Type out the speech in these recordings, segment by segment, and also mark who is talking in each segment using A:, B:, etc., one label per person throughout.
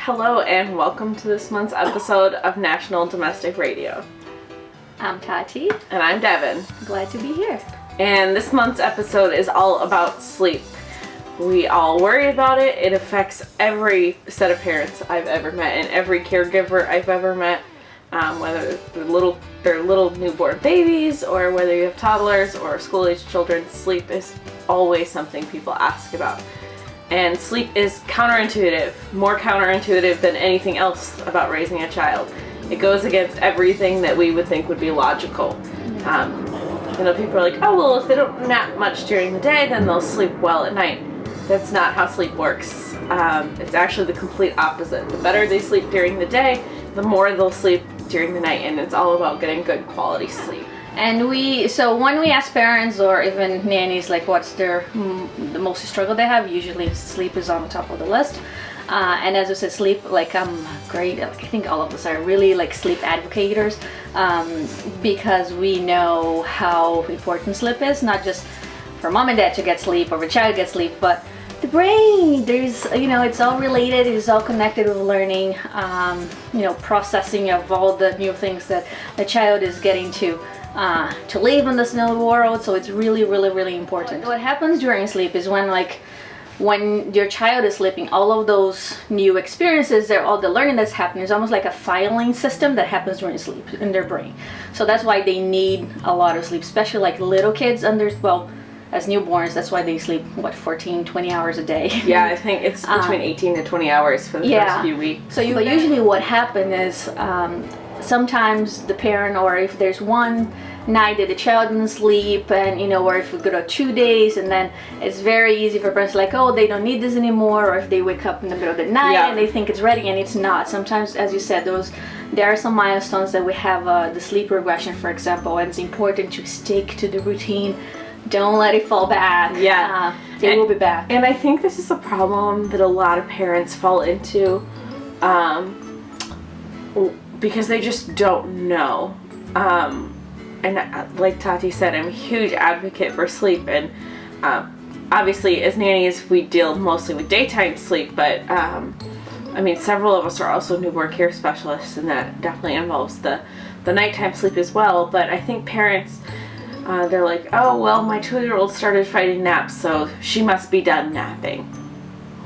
A: Hello and welcome to this month's episode of National Domestic Radio.
B: I'm Tati.
A: And I'm Devin.
B: Glad to be here.
A: And this month's episode is all about sleep. We all worry about it. It affects every set of parents I've ever met and every caregiver I've ever met. Whether they're little newborn babies or whether you have toddlers or school-age children, sleep is always something people ask about. And sleep is counterintuitive, more counterintuitive than anything else about raising a child. It goes against everything that we would think would be logical. People are like, oh, well, if they don't nap much during the day, then they'll sleep well at night. That's not how sleep works. It's actually the complete opposite. The better they sleep during the day, the more they'll sleep during the night, and it's all about getting good quality sleep.
B: And when we ask parents or even nannies, like what's the most struggle they have, usually sleep is on the top of the list. And as I said, sleep, I'm great. I think all of us are really sleep advocates because we know how important sleep is, not just for mom and dad to get sleep or the child get sleep, but the brain. There's, it's all related. It's all connected with learning, processing of all the new things that the child is getting to live in this new world. So it's really, really, really important. What happens during sleep is when your child is sleeping, all of those new experiences, all the learning that's happening is almost like a filing system that happens during sleep in their brain. So that's why they need a lot of sleep, especially little kids as newborns. That's why they sleep 14, 20 hours a day.
A: Yeah, I think it's between 18 to 20 hours for the first few weeks.
B: So usually what happens is sometimes the parent, or if there's one night that the child didn't sleep, and or if we go to 2 days, and then it's very easy for parents they don't need this anymore, or if they wake up in the middle of the night and they think it's ready and it's not. Sometimes, as you said, there are some milestones that we have, the sleep regression, for example, and it's important to stick to the routine. Don't let it fall back.
A: Yeah,
B: they will be back.
A: And I think this is a problem that a lot of parents fall into because they just don't know. And like Tati said, I'm a huge advocate for sleep, and obviously as nannies we deal mostly with daytime sleep, but several of us are also newborn care specialists, and that definitely involves the nighttime sleep as well. But I think parents, they're like, oh, well, my 2-year-old started fighting naps, so she must be done napping.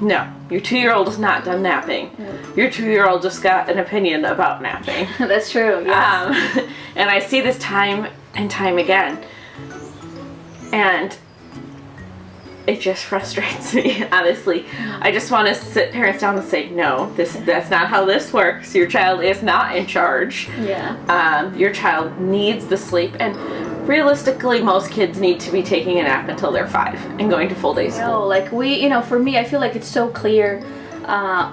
A: No, your 2-year-old is not done napping. Your 2-year-old just got an opinion about napping.
B: That's true, yes.
A: And I see this time and time again. And it just frustrates me, honestly. I just want to sit parents down and say, no, that's not how this works. Your child is not in charge.
B: Yeah.
A: Your child needs the sleep, and realistically, most kids need to be taking a nap until they're 5 and going to full day school.
B: For me, I feel like it's so clear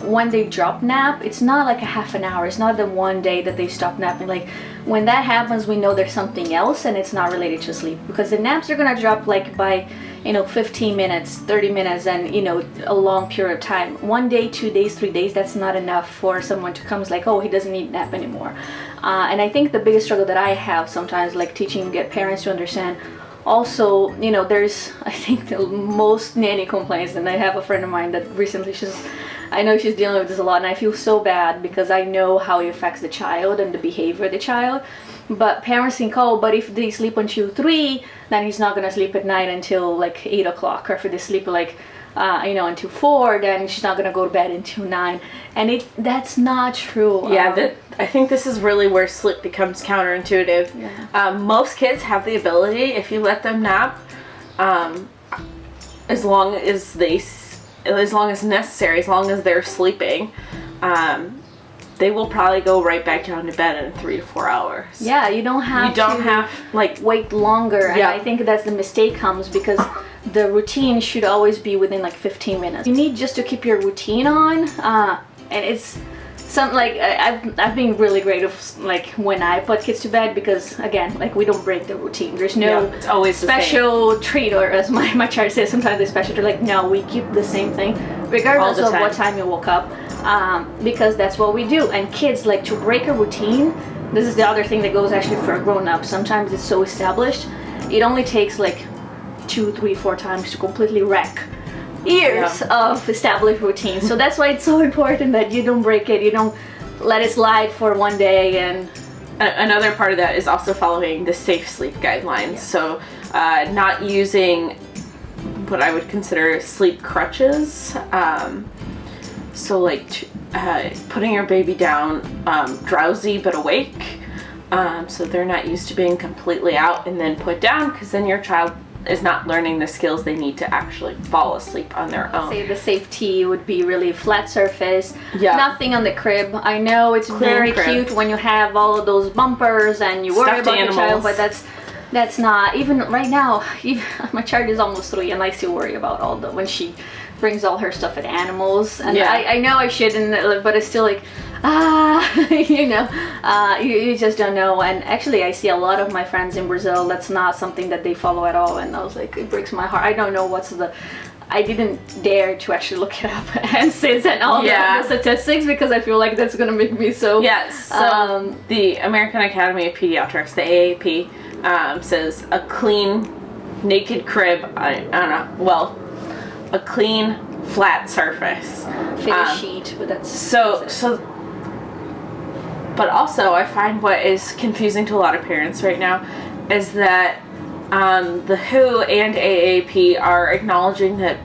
B: when they drop nap, it's not like a half an hour. It's not the one day that they stop napping. When that happens, we know there's something else and it's not related to sleep, because the naps are gonna drop by 15 minutes, 30 minutes, and a long period of time. 1 day, 2 days, 3 days, that's not enough for someone to come oh, he doesn't need nap anymore. And I think the biggest struggle that I have sometimes, teaching, get parents to understand, also, there's, I think the most nanny complaints, and I have a friend of mine that recently I know she's dealing with this a lot, and I feel so bad because I know how it affects the child and the behavior of the child. But parents think, oh, but if they sleep until 3, then he's not going to sleep at night until 8 o'clock. Or if they sleep until 4, then she's not going to go to bed until 9. And that's not true.
A: Yeah, I think this is really where sleep becomes counterintuitive.
B: Yeah.
A: Most kids have the ability, if you let them nap, as long as necessary, as long as they're sleeping, they will probably go right back down to bed in 3 to 4 hours.
B: Yeah, you don't have wait longer.
A: Yeah.
B: And I think that's the mistake comes because the routine should always be within 15 minutes. You need just to keep your routine on, and it's something I've been really great of when I put kids to bed, because again, we don't break the routine. There's no
A: it's always
B: special treat, or as my child says sometimes, the special treat. No, we keep the same thing regardless of what time you woke up, because that's what we do. And kids to break a routine. This is the other thing that goes actually for a grown-up. Sometimes it's so established, it only takes 2, 3, 4 times to completely wreck years of established routine. So that's why it's so important that you don't break it, you don't let it slide for one day. And
A: another part of that is also following the safe sleep guidelines. So not using what I would consider sleep crutches. So like putting your baby down drowsy but awake, so they're not used to being completely out and then put down, because then your child is not learning the skills they need to actually fall asleep on their own.
B: Say the safety would be really flat surface, nothing on the crib. I know it's very cute when you have all of those bumpers and you worry about your child, but that's not, even right now, my child is almost 3 and I still worry about when she brings all her stuff at animals, and I know I shouldn't, but it's still like, you know, you just don't know. And actually I see a lot of my friends in Brazil, that's not something that they follow at all, and I was like, it breaks my heart. I don't know I didn't dare to actually look it up and SIDS and all the statistics, because I feel like that's gonna make me so...
A: Yes, so the American Academy of Pediatrics, the AAP, says a clean, naked crib, I don't know, well, a clean, flat surface.
B: Fitted sheet, but that's...
A: But also, I find what is confusing to a lot of parents right now is that the WHO and AAP are acknowledging that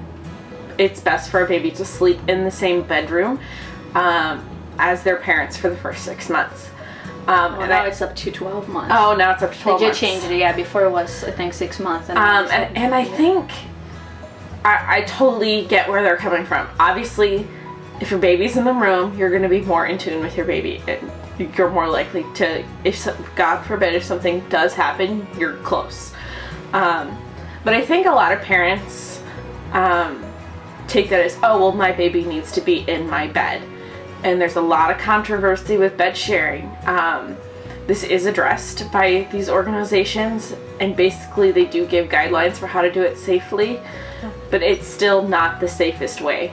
A: it's best for a baby to sleep in the same bedroom as their parents for the first 6 months.
B: And now it's up to 12 months.
A: Oh, now it's up to 12 months.
B: They did change it, yeah. Before it was, I think, 6 months.
A: And I think I totally get where they're coming from. Obviously, if your baby's in the room, you're going to be more in tune with your baby. You're more likely to, God forbid, if something does happen, you're close. But I think a lot of parents take that as, oh, well, my baby needs to be in my bed. And there's a lot of controversy with bed sharing. This is addressed by these organizations, and basically they do give guidelines for how to do it safely, but it's still not the safest way.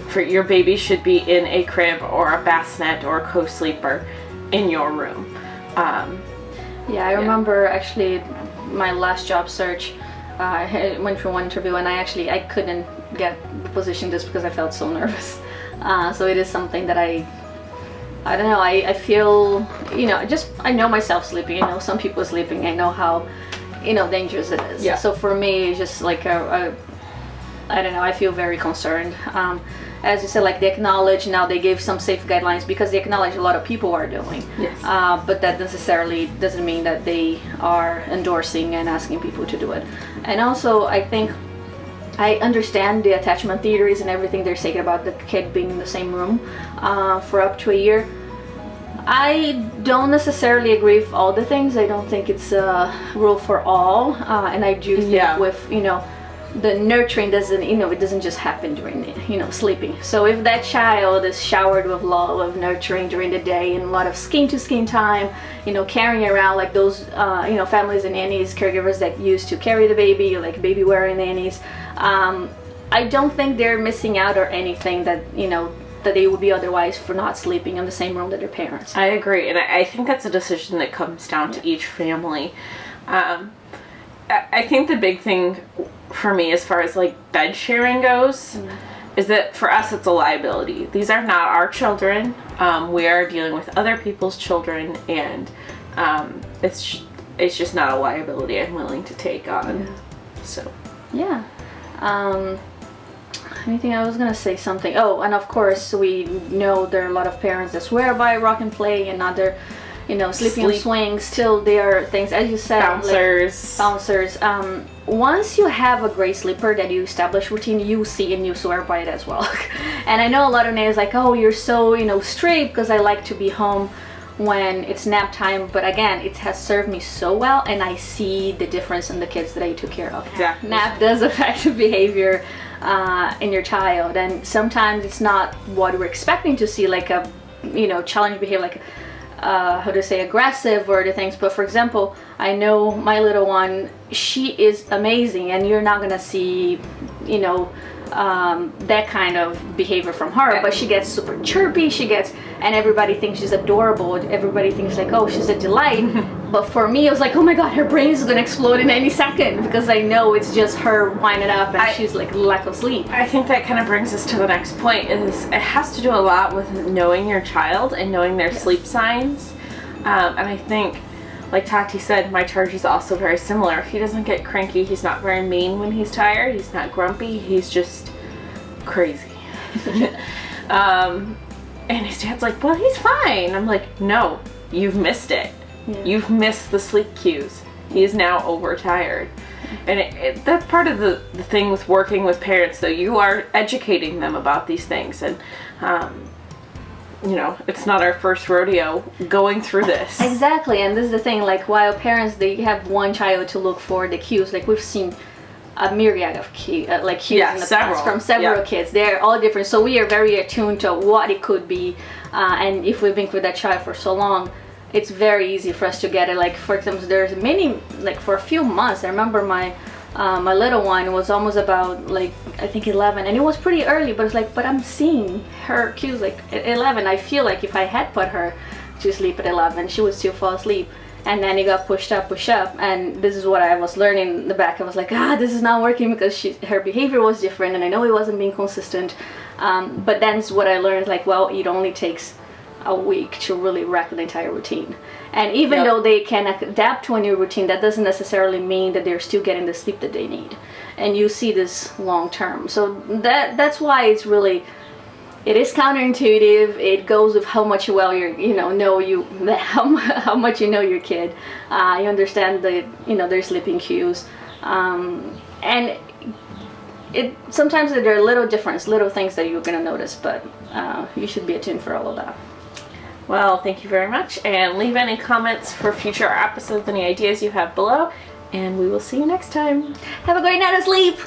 A: For your baby should be in a crib or a bassinet or a Cosleeper in your room.
B: I remember actually my last job search, I went for one interview and I couldn't get the position just because I felt so nervous. So it is something that I don't know, I feel, you know, I know myself sleeping, I know some people sleeping, I know how, you know, dangerous it is.
A: Yeah.
B: So for me, it's just like I don't know, I feel very concerned. As you said, like they acknowledge, now they gave some safe guidelines because they acknowledge a lot of people are doing.
A: Yes.
B: But that necessarily doesn't mean that they are endorsing and asking people to do it. And also, I think I understand the attachment theories and everything they're saying about the kid being in the same room for up to a year. I don't necessarily agree with all the things. I don't think it's a rule for all. And I do think with, you know, the nurturing doesn't, you know, it doesn't just happen during, you know, sleeping. So if that child is showered with love, of nurturing during the day and a lot of skin to skin time, you know, carrying around like those, you know, families and nannies, caregivers that used to carry the baby, like baby wearing nannies, I don't think they're missing out or anything that, you know, that they would be otherwise for not sleeping in the same room that their parents.
A: I agree, and I think that's a decision that comes down to each family. I think the big thing for me as far as like bed sharing goes is that for us it's a liability. These are not our children. We are dealing with other people's children, and it's just not a liability I'm willing to take on. So
B: yeah. Anything, I was gonna say something. Oh, and of course we know there are a lot of parents that swear by rock and play and other, you know, sleeping on swings. Still, there are things, as you said,
A: bouncers.
B: Like bouncers. Once you have a great sleeper that you establish routine, you see and you swear by it as well. And I know a lot of nannies like, oh, you're so, you know, strict because I like to be home when it's nap time. But again, it has served me so well, and I see the difference in the kids that I took care of.
A: Exactly.
B: Nap does affect behavior in your child, and sometimes it's not what we're expecting to see, like a, you know, challenge behavior, like how to say, aggressive or the things. But for example, I know my little one, she is amazing, and you're not gonna see, you know, that kind of behavior from her, but she gets super chirpy, and everybody thinks she's adorable, everybody thinks like, oh, she's a delight. But for me, it was like, oh my god, her brain is gonna explode in any second, because I know it's just her winding up and she's like lack of sleep.
A: I think that kind of brings us to the next point. Is it has to do a lot with knowing your child and knowing their sleep signs. And I think, like Tati said, my charge is also very similar. He doesn't get cranky. He's not very mean when he's tired. He's not grumpy. He's just crazy. And his dad's like, well, he's fine. I'm like, no, you've missed it. Yeah. You've missed the sleep cues. He is now overtired. And that's part of the thing with working with parents, though. You are educating them about these things. And, you know, it's not our first rodeo going through this.
B: Exactly. And this is the thing, like, while parents, they have one child to look for the cues, like we've seen a myriad of cues in the past from several kids. They're all different. So we are very attuned to what it could be. And if we've been with that child for so long, it's very easy for us to get it. Like, for example, there's many, like, for a few months, I remember my little one was almost about, like, I think 11, and it was pretty early, but it's like, but I'm seeing her cues, like, at 11. I feel like if I had put her to sleep at 11, she would still fall asleep. And then it got pushed up, and this is what I was learning in the back. I was like, this is not working, because her behavior was different, and I know it wasn't being consistent. But then what I learned, like, well, it only takes a week to really wreck the entire routine. And even though they can adapt to a new routine, that doesn't necessarily mean that they're still getting the sleep that they need. And you see this long term. So that's why it's really, it is counterintuitive. It goes with how much how much you know your kid. You understand their sleeping cues. And sometimes there are little things that you're gonna notice, but you should be attuned for all of that.
A: Well, thank you very much, and leave any comments for future episodes, any ideas you have below, and we will see you next time.
B: Have a great night of sleep.